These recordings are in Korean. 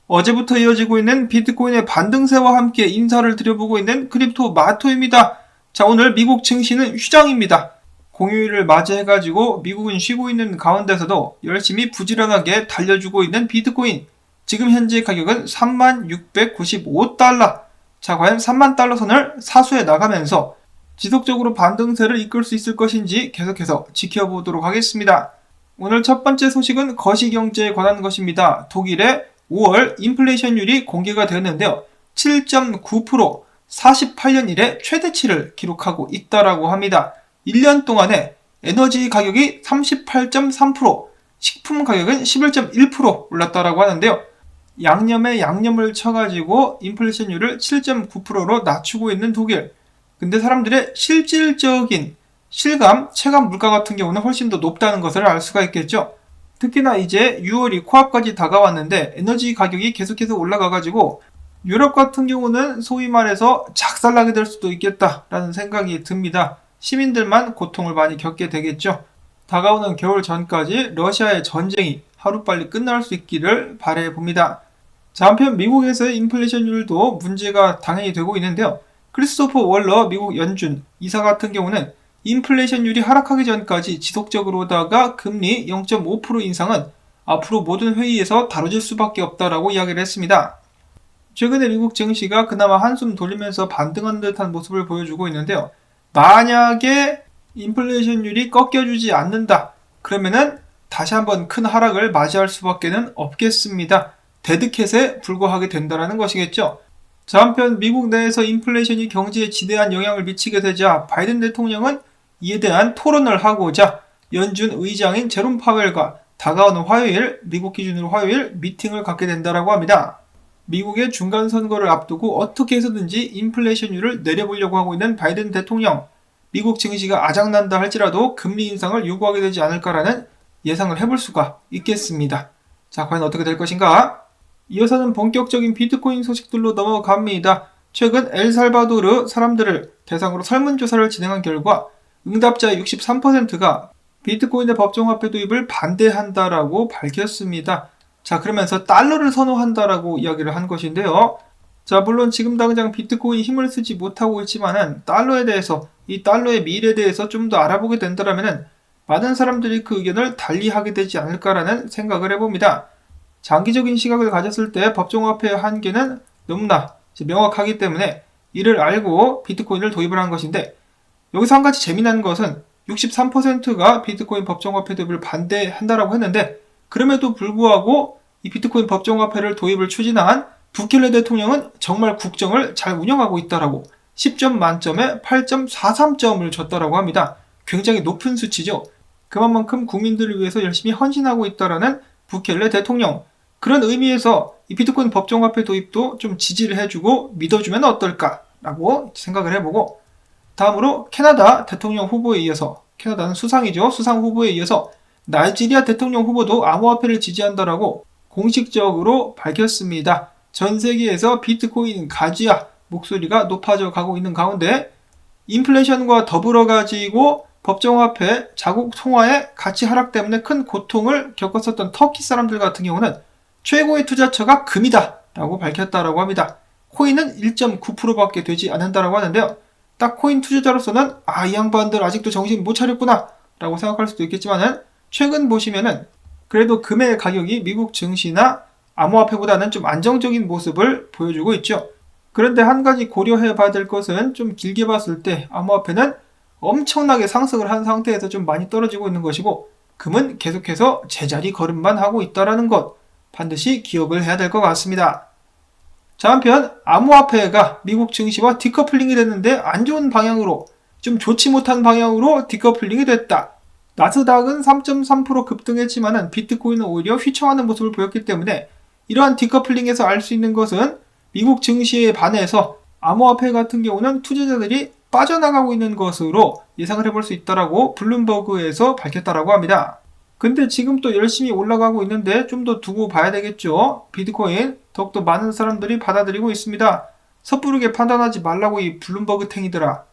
어제부터 이어지고 있는 비트코인의 반등세와 함께 인사를 드려보고 있는 크립토 마토입니다. 자, 오늘 미국 증시는 휴장입니다. 공휴일을 맞이해가지고 미국은 쉬고 있는 가운데서도 열심히 부지런하게 달려주고 있는 비트코인. 지금 현재 가격은 3695달러. 자, 과연 3만 달러 선을 사수해 나가면서 지속적으로 반등세를 이끌 수 있을 것인지 계속해서 지켜보도록 하겠습니다. 오늘 첫 번째 소식은 거시경제에 관한 것입니다. 독일의 5월 인플레이션율이 공개가 되었는데요. 7.9%, 48년 이래 최대치를 기록하고 있다라고 합니다. 1년 동안에 에너지 가격이 38.3%, 식품 가격은 11.1% 올랐다라고 하는데요. 양념에 양념을 쳐가지고 인플레이션율을 7.9%로 낮추고 있는 독일. 근데 사람들의 실질적인 실감, 체감 물가 같은 경우는 훨씬 더 높다는 것을 알 수가 있겠죠. 특히나 이제 6월이 코앞까지 다가왔는데 에너지 가격이 계속해서 올라가가지고 유럽 같은 경우는 소위 말해서 작살나게 될 수도 있겠다라는 생각이 듭니다. 시민들만 고통을 많이 겪게 되겠죠. 다가오는 겨울 전까지 러시아의 전쟁이 하루빨리 끝날 수 있기를 바라봅니다. 자, 한편 미국에서의 인플레이션율도 문제가 당연히 되고 있는데요. 크리스토퍼 월러 미국 연준 이사 같은 경우는 인플레이션율이 하락하기 전까지 지속적으로 오다가 금리 0.5% 인상은 앞으로 모든 회의에서 다뤄질 수밖에 없다라고 이야기를 했습니다. 최근에 미국 증시가 그나마 한숨 돌리면서 반등하는 듯한 모습을 보여주고 있는데요. 만약에 인플레이션율이 꺾여주지 않는다. 그러면은 다시 한번 큰 하락을 맞이할 수밖에는 없겠습니다. 데드캣에 불과하게 된다는 것이겠죠. 자, 한편 미국 내에서 인플레이션이 경제에 지대한 영향을 미치게 되자 바이든 대통령은 이에 대한 토론을 하고자 연준 의장인 제롬 파웰과 다가오는 화요일, 미국 기준으로 화요일 미팅을 갖게 된다고 합니다. 미국의 중간선거를 앞두고 어떻게 해서든지 인플레이션율을 내려보려고 하고 있는 바이든 대통령. 미국 증시가 아작난다 할지라도 금리 인상을 요구하게 되지 않을까라는 예상을 해볼 수가 있겠습니다. 자, 과연 어떻게 될 것인가? 이어서는 본격적인 비트코인 소식들로 넘어갑니다. 최근 엘살바도르 사람들을 대상으로 설문조사를 진행한 결과 응답자의 63%가 비트코인의 법정화폐 도입을 반대한다라고 밝혔습니다. 자, 그러면서 달러를 선호한다라고 이야기를 한 것인데요. 자, 물론 지금 당장 비트코인이 힘을 쓰지 못하고 있지만은 달러에 대해서, 이 달러의 미래에 대해서 좀 더 알아보게 된다면은 많은 사람들이 그 의견을 달리하게 되지 않을까라는 생각을 해봅니다. 장기적인 시각을 가졌을 때 법정화폐의 한계는 너무나 명확하기 때문에 이를 알고 비트코인을 도입을 한 것인데, 여기서 한 가지 재미난 것은 63%가 비트코인 법정화폐 도입을 반대한다라고 했는데, 그럼에도 불구하고 이 비트코인 법정화폐를 도입을 추진한 부켈레 대통령은 정말 국정을 잘 운영하고 있다라고 10점 만점에 8.43점을 줬다라고 합니다. 굉장히 높은 수치죠. 그만큼 국민들을 위해서 열심히 헌신하고 있다라는 부켈레 대통령. 그런 의미에서 이 비트코인 법정화폐 도입도 좀 지지를 해주고 믿어주면 어떨까라고 생각을 해보고, 다음으로 캐나다 대통령 후보에 이어서, 캐나다는 수상이죠. 수상 후보에 이어서 나이지리아 대통령 후보도 암호화폐를 지지한다라고 공식적으로 밝혔습니다. 전 세계에서 비트코인 가지야 목소리가 높아져 가고 있는 가운데 인플레이션과 더불어 가지고 법정화폐 자국 통화의 가치 하락 때문에 큰 고통을 겪었었던 터키 사람들 같은 경우는 최고의 투자처가 금이다 라고 밝혔다라고 합니다. 코인은 1.9%밖에 되지 않는다라고 하는데요. 딱 코인 투자자로서는 이 양반들 아직도 정신 못 차렸구나 라고 생각할 수도 있겠지만은, 최근 보시면은 그래도 금의 가격이 미국 증시나 암호화폐보다는 좀 안정적인 모습을 보여주고 있죠. 그런데 한 가지 고려해 봐야 될 것은, 좀 길게 봤을 때 암호화폐는 엄청나게 상승을 한 상태에서 좀 많이 떨어지고 있는 것이고, 금은 계속해서 제자리 걸음만 하고 있다는 것, 반드시 기억을 해야 될 것 같습니다. 자, 한편 암호화폐가 미국 증시와 디커플링이 됐는데 안 좋은 방향으로, 좀 좋지 못한 방향으로 디커플링이 됐다. 나스닥은 3.3% 급등했지만 비트코인은 오히려 휘청하는 모습을 보였기 때문에, 이러한 디커플링에서 알 수 있는 것은 미국 증시에 반해서 암호화폐 같은 경우는 투자자들이 빠져나가고 있는 것으로 예상을 해볼 수 있다라고 블룸버그에서 밝혔다라고 합니다. 근데 지금 또 열심히 올라가고 있는데 좀 더 두고 봐야 되겠죠. 비트코인 더욱더 많은 사람들이 받아들이고 있습니다. 섣부르게 판단하지 말라고 이 블룸버그 탱이더라.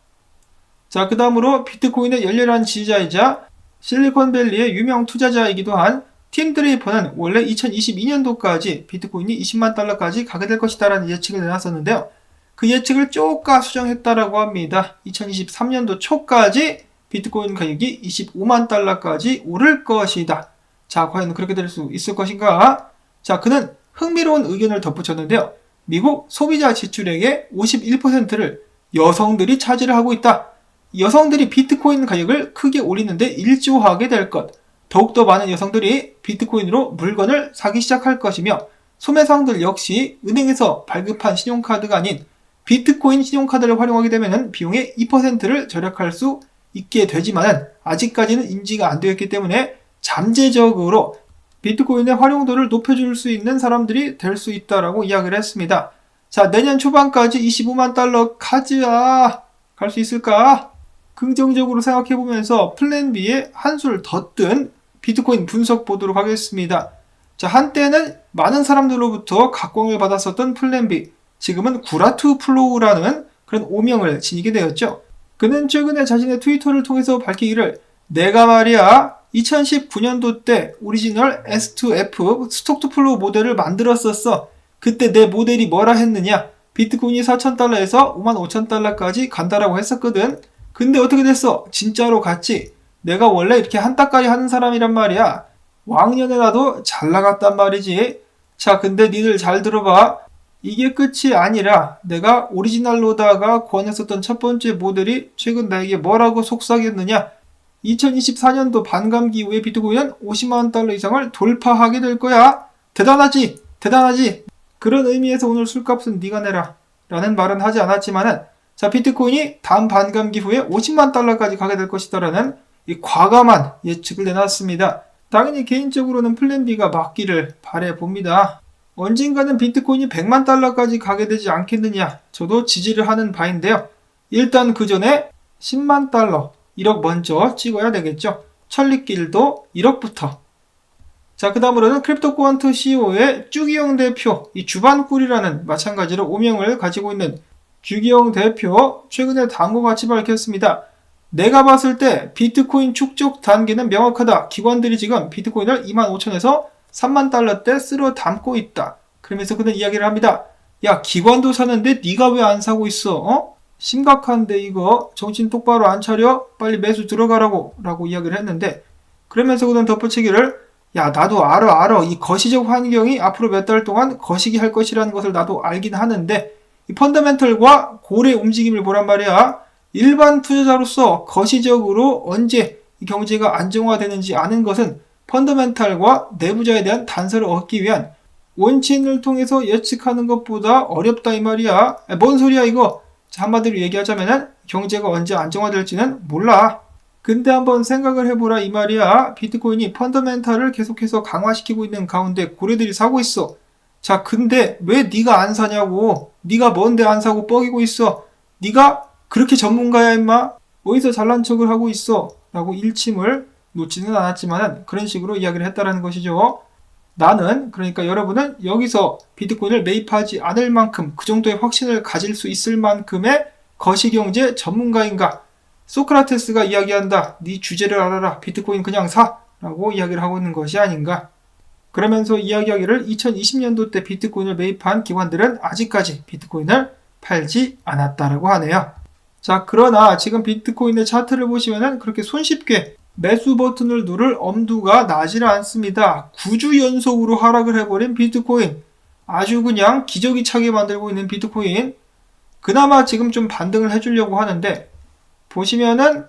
자, 그 다음으로 비트코인의 열렬한 지지자이자 실리콘밸리의 유명 투자자이기도 한 팀 드레이퍼는 원래 2022년도까지 비트코인이 20만 달러까지 가게 될 것이다라는 예측을 내놨었는데요. 그 예측을 쪼까 수정했다라고 합니다. 2023년도 초까지 비트코인 가격이 25만 달러까지 오를 것이다. 자, 과연 그렇게 될 수 있을 것인가? 자, 그는 흥미로운 의견을 덧붙였는데요. 미국 소비자 지출액의 51%를 여성들이 차지를 하고 있다. 여성들이 비트코인 가격을 크게 올리는데 일조하게 될 것. 더욱더 많은 여성들이 비트코인으로 물건을 사기 시작할 것이며 소매상들 역시 은행에서 발급한 신용카드가 아닌 비트코인 신용카드를 활용하게 되면 비용의 2%를 절약할 수 있게 되지만 아직까지는 인지가 안 되었기 때문에 잠재적으로 비트코인의 활용도를 높여줄 수 있는 사람들이 될 수 있다라고 이야기를 했습니다. 자, 내년 초반까지 25만 달러 가즈아 갈 수 있을까? 긍정적으로 생각해보면서 플랜 B에 한술 더 뜬 비트코인 분석 보도록 하겠습니다. 자, 한때는 많은 사람들로부터 각광을 받았었던 플랜 B, 지금은 구라투 플로우라는 그런 오명을 지니게 되었죠. 그는 최근에 자신의 트위터를 통해서 밝히기를 내가 말이야 2019년도 때 오리지널 S2F 스톡2 플로우 모델을 만들었었어. 그때 내 모델이 뭐라 했느냐? 비트코인이 4,000달러에서 55,000달러까지 간다라고 했었거든. 근데 어떻게 됐어? 진짜로 갔지? 내가 원래 이렇게 한따까리 하는 사람이란 말이야. 왕년에 나도 잘 나갔단 말이지. 자, 근데 니들 잘 들어봐. 이게 끝이 아니라 내가 오리지널로다가 권했었던 첫 번째 모델이 최근 나에게 뭐라고 속삭였느냐? 2024년도 반감기 이후에 비트코인은 50만 달러 이상을 돌파하게 될 거야. 대단하지? 대단하지? 그런 의미에서 오늘 술값은 네가 내라 라는 말은 하지 않았지만은 자, 비트코인이 다음 반감기 후에 50만 달러까지 가게 될 것이다라는 이 과감한 예측을 내놨습니다. 당연히 개인적으로는 플랜 B가 맞기를 바라봅니다. 언젠가는 비트코인이 100만 달러까지 가게 되지 않겠느냐, 저도 지지를 하는 바인데요. 일단 그 전에 10만 달러, 1억 먼저 찍어야 되겠죠. 천리길도 1억부터. 자, 그 다음으로는 크립토코안트 CEO의 주기영 대표, 이 주반꿀이라는 마찬가지로 오명을 가지고 있는 주기영 대표, 최근에 다음과 같이 밝혔습니다. 내가 봤을 때 비트코인 축적 단계는 명확하다. 기관들이 지금 비트코인을 25,000에서 3만 달러대 쓸어 담고 있다. 그러면서 그는 이야기를 합니다. 야, 기관도 사는데 네가 왜 안 사고 있어? 심각한데 이거 정신 똑바로 안 차려? 빨리 매수 들어가라고 라고 이야기를 했는데, 그러면서 그는 덧붙이기를 야, 나도 알아. 이 거시적 환경이 앞으로 몇 달 동안 거시기 할 것이라는 것을 나도 알긴 하는데 이 펀더멘털과 고래 움직임을 보란 말이야. 일반 투자자로서 거시적으로 언제 이 경제가 안정화되는지 아는 것은 펀더멘탈과 내부자에 대한 단서를 얻기 위한 원칙을 통해서 예측하는 것보다 어렵다 이 말이야. 뭔 소리야 이거? 한마디로 얘기하자면은 경제가 언제 안정화될지는 몰라. 근데 한번 생각을 해보라 이 말이야. 비트코인이 펀더멘탈을 계속해서 강화시키고 있는 가운데 고래들이 사고 있어. 자, 근데 왜 네가 안 사냐고. 네가 뭔데 안 사고 뻐기고 있어. 네가 그렇게 전문가야 임마? 어디서 잘난 척을 하고 있어? 라고 일침을 놓지는 않았지만 그런 식으로 이야기를 했다라는 것이죠. 나는, 그러니까 여러분은 여기서 비트코인을 매입하지 않을 만큼 그 정도의 확신을 가질 수 있을 만큼의 거시경제 전문가인가? 소크라테스가 이야기한다. 네 주제를 알아라. 비트코인 그냥 사. 라고 이야기를 하고 있는 것이 아닌가? 그러면서 이야기하기를 2020년도 때 비트코인을 매입한 기관들은 아직까지 비트코인을 팔지 않았다라고 하네요. 자, 그러나 지금 비트코인의 차트를 보시면은 그렇게 손쉽게 매수 버튼을 누를 엄두가 나지를 않습니다. 9주 연속으로 하락을 해버린 비트코인. 아주 그냥 기저귀 차게 만들고 있는 비트코인. 그나마 지금 좀 반등을 해주려고 하는데 보시면은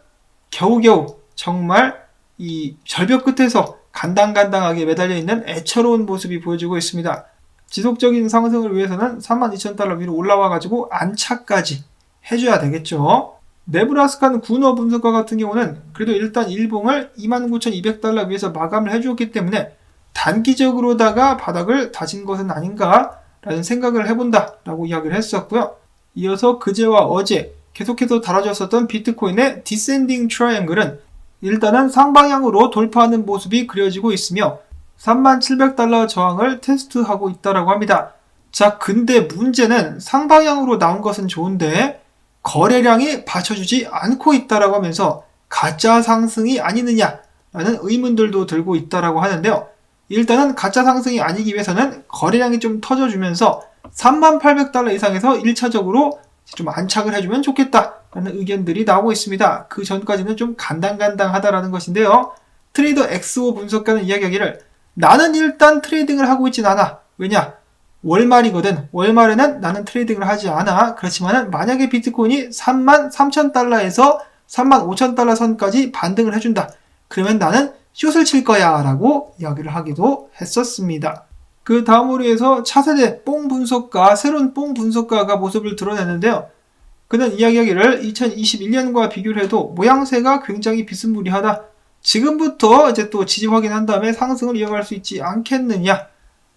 겨우겨우 정말 이 절벽 끝에서 간당간당하게 매달려 있는 애처로운 모습이 보여지고 있습니다. 지속적인 상승을 위해서는 32,000달러 위로 올라와가지고 안착까지 해줘야 되겠죠. 네브라스카는 군어 분석가 같은 경우는 그래도 일단 일봉을 29,200달러 위에서 마감을 해주었기 때문에 단기적으로다가 바닥을 다진 것은 아닌가 라는 생각을 해본다 라고 이야기를 했었고요. 이어서 그제와 어제 계속해서 다뤄졌었던 비트코인의 디센딩 트라이앵글은 일단은 상방향으로 돌파하는 모습이 그려지고 있으며 3700달러 저항을 테스트하고 있다라고 합니다. 자, 근데 문제는 상방향으로 나온 것은 좋은데 거래량이 받쳐주지 않고 있다라고 하면서 가짜 상승이 아니느냐라는 의문들도 들고 있다라고 하는데요. 일단은 가짜 상승이 아니기 위해서는 거래량이 좀 터져주면서 3800달러 이상에서 1차적으로 좀 안착을 해주면 좋겠다라는 의견들이 나오고 있습니다. 그 전까지는 좀 간당간당하다라는 것인데요. 트레이더 XO 분석가는 이야기하기를 나는 일단 트레이딩을 하고 있진 않아. 왜냐? 월말이거든. 월말에는 나는 트레이딩을 하지 않아. 그렇지만은 만약에 비트코인이 33,000달러에서 35,000달러 선까지 반등을 해준다. 그러면 나는 숏을 칠 거야 라고 이야기를 하기도 했었습니다. 그 다음으로 해서 차세대 뽕 분석가, 새로운 뽕 분석가가 모습을 드러냈는데요. 그는 이야기하기를 2021년과 비교를 해도 모양새가 굉장히 비스무리하다. 지금부터 이제 또 지지 확인한 다음에 상승을 이어갈 수 있지 않겠느냐.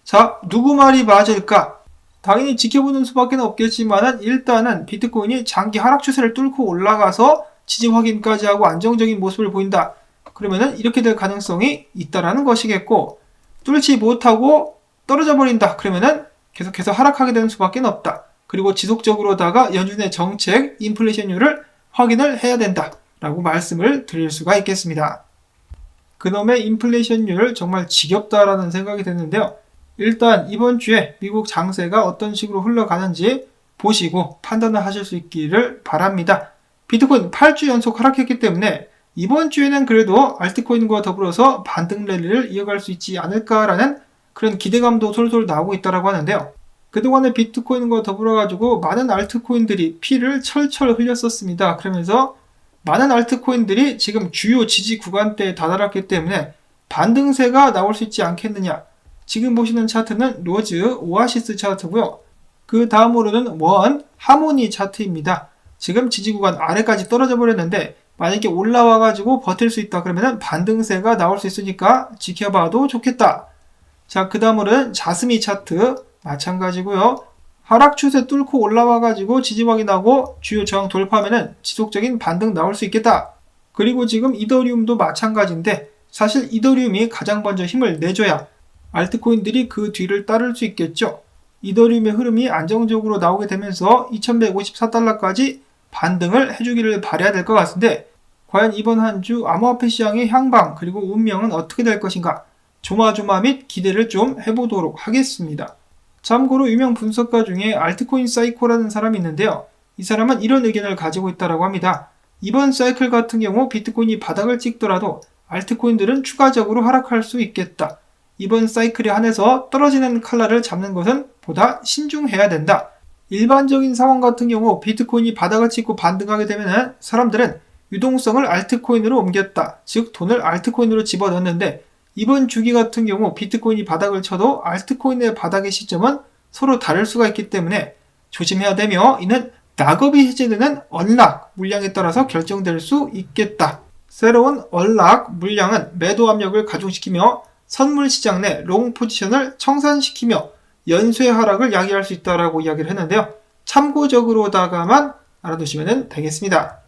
자, 누구 말이 맞을까? 당연히 지켜보는 수밖에 없겠지만 일단은 비트코인이 장기 하락 추세를 뚫고 올라가서 지지 확인까지 하고 안정적인 모습을 보인다. 그러면은 이렇게 될 가능성이 있다라는 것이겠고, 뚫지 못하고 떨어져 버린다. 그러면은 계속해서 하락하게 되는 수밖에 없다. 그리고 지속적으로다가 연준의 정책, 인플레이션율을 확인을 해야 된다. 라고 말씀을 드릴 수가 있겠습니다. 그놈의 인플레이션율 정말 지겹다라는 생각이 드는데요. 일단 이번 주에 미국 장세가 어떤 식으로 흘러가는지 보시고 판단을 하실 수 있기를 바랍니다. 비트코인 8주 연속 하락했기 때문에 이번 주에는 그래도 알트코인과 더불어서 반등 랠리를 이어갈 수 있지 않을까라는 그런 기대감도 솔솔 나오고 있다고 하는데요. 그동안에 비트코인과 더불어가지고 많은 알트코인들이 피를 철철 흘렸었습니다. 그러면서 많은 알트코인들이 지금 주요 지지 구간대에 다다랐기 때문에 반등세가 나올 수 있지 않겠느냐. 지금 보시는 차트는 로즈 오아시스 차트고요. 그 다음으로는 원 하모니 차트입니다. 지금 지지 구간 아래까지 떨어져 버렸는데 만약에 올라와가지고 버틸 수 있다 그러면 반등세가 나올 수 있으니까 지켜봐도 좋겠다. 자, 그 다음으로는 자스미 차트 마찬가지고요. 하락 추세 뚫고 올라와가지고 지지 확인하고 주요 저항 돌파하면 지속적인 반등 나올 수 있겠다. 그리고 지금 이더리움도 마찬가지인데 사실 이더리움이 가장 먼저 힘을 내줘야 알트코인들이 그 뒤를 따를 수 있겠죠. 이더리움의 흐름이 안정적으로 나오게 되면서 2154달러까지 반등을 해주기를 바라야 될 것 같은데 과연 이번 한 주 암호화폐 시장의 향방 그리고 운명은 어떻게 될 것인가 조마조마 및 기대를 좀 해보도록 하겠습니다. 참고로 유명 분석가 중에 알트코인 사이코라는 사람이 있는데요. 이 사람은 이런 의견을 가지고 있다고 합니다. 이번 사이클 같은 경우 비트코인이 바닥을 찍더라도 알트코인들은 추가적으로 하락할 수 있겠다. 이번 사이클에 한해서 떨어지는 칼날을 잡는 것은 보다 신중해야 된다. 일반적인 상황 같은 경우 비트코인이 바닥을 찍고 반등하게 되면 사람들은 유동성을 알트코인으로 옮겼다. 즉 돈을 알트코인으로 집어넣는데 이번 주기 같은 경우 비트코인이 바닥을 쳐도 알트코인의 바닥의 시점은 서로 다를 수가 있기 때문에 조심해야 되며 이는 낙업이 해제되는 언락 물량에 따라서 결정될 수 있겠다. 새로운 언락 물량은 매도 압력을 가중시키며 선물 시장 내 롱 포지션을 청산시키며 연쇄 하락을 야기할 수 있다라고 이야기를 했는데요. 참고적으로다가만 알아두시면 되겠습니다.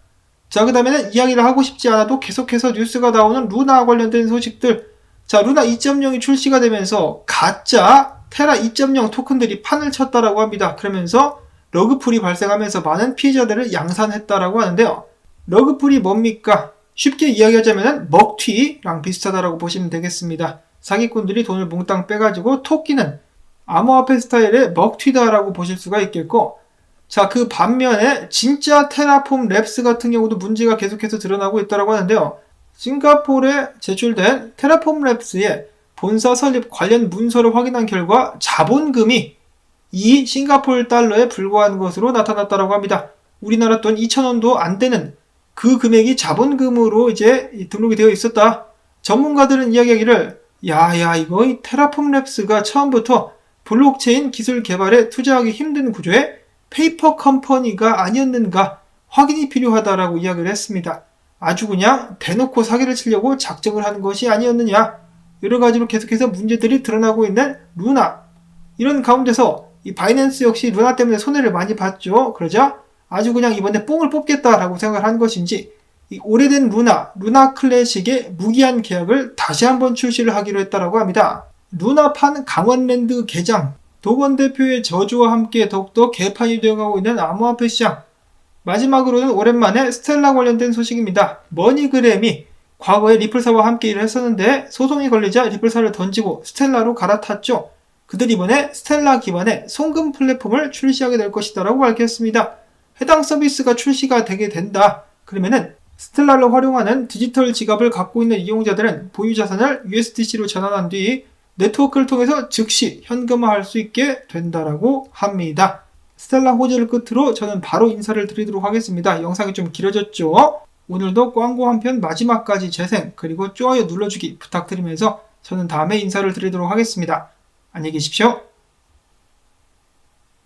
자, 그 다음에는 이야기를 하고 싶지 않아도 계속해서 뉴스가 나오는 루나 관련된 소식들. 자, 루나 2.0이 출시가 되면서 가짜 테라 2.0 토큰들이 판을 쳤다라고 합니다. 그러면서 러그풀이 발생하면서 많은 피해자들을 양산했다라고 하는데요. 러그풀이 뭡니까? 쉽게 이야기하자면 먹튀랑 비슷하다라고 보시면 되겠습니다. 사기꾼들이 돈을 몽땅 빼가지고 토끼는 암호화폐 스타일의 먹튀다라고 보실 수가 있겠고, 자, 그 반면에 진짜 테라폼 랩스 같은 경우도 문제가 계속해서 드러나고 있다고 하는데요. 싱가포르에 제출된 테라폼 랩스의 본사 설립 관련 문서를 확인한 결과 자본금이 이 싱가포르 달러에 불과한 것으로 나타났다고 합니다. 우리나라 돈 2,000원도 안 되는 그 금액이 자본금으로 이제 등록이 되어 있었다. 전문가들은 이야기하기를 야 이거 이 테라폼 랩스가 처음부터 블록체인 기술 개발에 투자하기 힘든 구조의 페이퍼 컴퍼니가 아니었는가 확인이 필요하다라고 이야기를 했습니다. 아주 그냥 대놓고 사기를 치려고 작정을 하는 것이 아니었느냐. 여러 가지로 계속해서 문제들이 드러나고 있는 루나. 이런 가운데서 이 바이낸스 역시 루나 때문에 손해를 많이 봤죠. 그러자 아주 그냥 이번에 뽕을 뽑겠다라고 생각을 한 것인지 이 오래된 루나 클래식의 무기한 계약을 다시 한번 출시를 하기로 했다라고 합니다. 루나판 강원랜드 개장, 도건 대표의 저주와 함께 더욱더 개판이 되어가고 있는 암호화폐 시장. 마지막으로는 오랜만에 스텔라 관련된 소식입니다. 머니그램이 과거에 리플사와 함께 일을 했었는데 소송이 걸리자 리플사를 던지고 스텔라로 갈아탔죠. 그들이 이번에 스텔라 기반의 송금 플랫폼을 출시하게 될 것이다 라고 밝혔습니다. 해당 서비스가 출시가 되게 된다. 그러면은 스텔라를 활용하는 디지털 지갑을 갖고 있는 이용자들은 보유 자산을 USDC로 전환한 뒤 네트워크를 통해서 즉시 현금화할 수 있게 된다라고 합니다. 스텔라 호재를 끝으로 저는 바로 인사를 드리도록 하겠습니다. 영상이 좀 길어졌죠? 오늘도 광고 한 편 마지막까지 재생 그리고 좋아요 눌러주기 부탁드리면서 저는 다음에 인사를 드리도록 하겠습니다. 안녕히 계십시오.